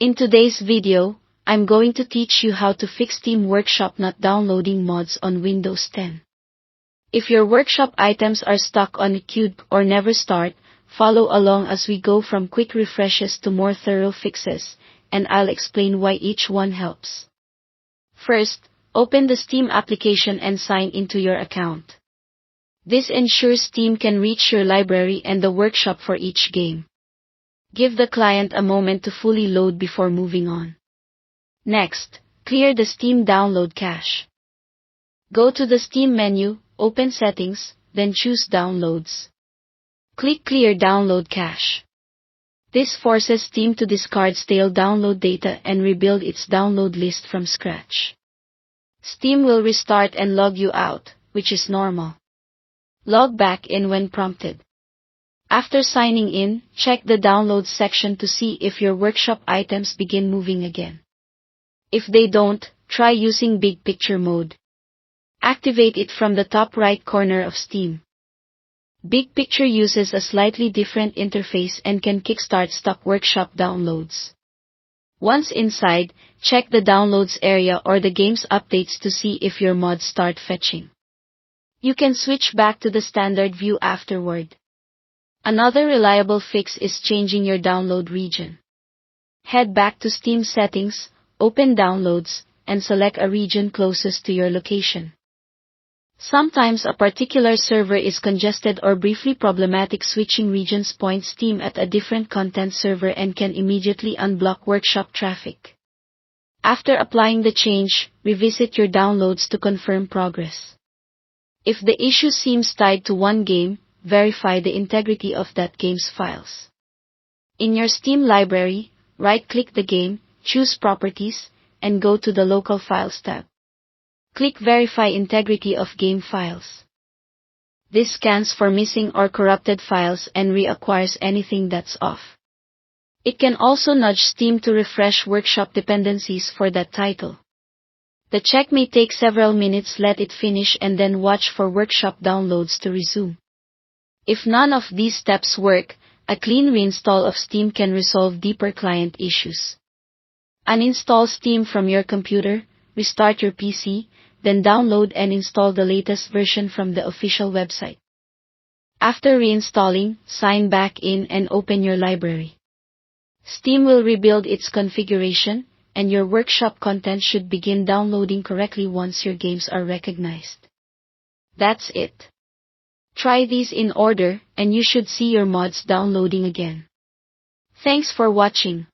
In today's video, I'm going to teach you how to fix Steam Workshop not downloading mods on Windows 10. If your workshop items are stuck on a queue or never start, follow along as we go from quick refreshes to more thorough fixes, and I'll explain why each one helps. First, open the Steam application and sign into your account. This ensures Steam can reach your library and the workshop for each game. Give the client a moment to fully load before moving on. Next, clear the Steam download cache. Go to the Steam menu, open Settings, then choose Downloads. Click Clear Download Cache. This forces Steam to discard stale download data and rebuild its download list from scratch. Steam will restart and log you out, which is normal. Log back in when prompted. After signing in, check the Downloads section to see if your workshop items begin moving again. If they don't, try using Big Picture mode. Activate it from the top right corner of Steam. Big Picture uses a slightly different interface and can kickstart stuck workshop downloads. Once inside, check the Downloads area or the game's updates to see if your mods start fetching. You can switch back to the standard view afterward. Another reliable fix is changing your download region. Head back to Steam Settings, open Downloads, and select a region closest to your location. Sometimes a particular server is congested or briefly problematic. Switching regions points Steam at a different content server and can immediately unblock workshop traffic. After applying the change, revisit your downloads to confirm progress. If the issue seems tied to one game, verify the integrity of that game's files. In your Steam library, right-click the game, choose Properties, and go to the Local Files tab. Click Verify Integrity of Game Files. This scans for missing or corrupted files and reacquires anything that's off. It can also nudge Steam to refresh workshop dependencies for that title. The check may take several minutes. Let it finish and then watch for workshop downloads to resume. If none of these steps work, a clean reinstall of Steam can resolve deeper client issues. Uninstall Steam from your computer, restart your PC, then download and install the latest version from the official website. After reinstalling, sign back in and open your library. Steam will rebuild its configuration, and your workshop content should begin downloading correctly once your games are recognized. That's it. Try these in order, and you should see your mods downloading again. Thanks for watching.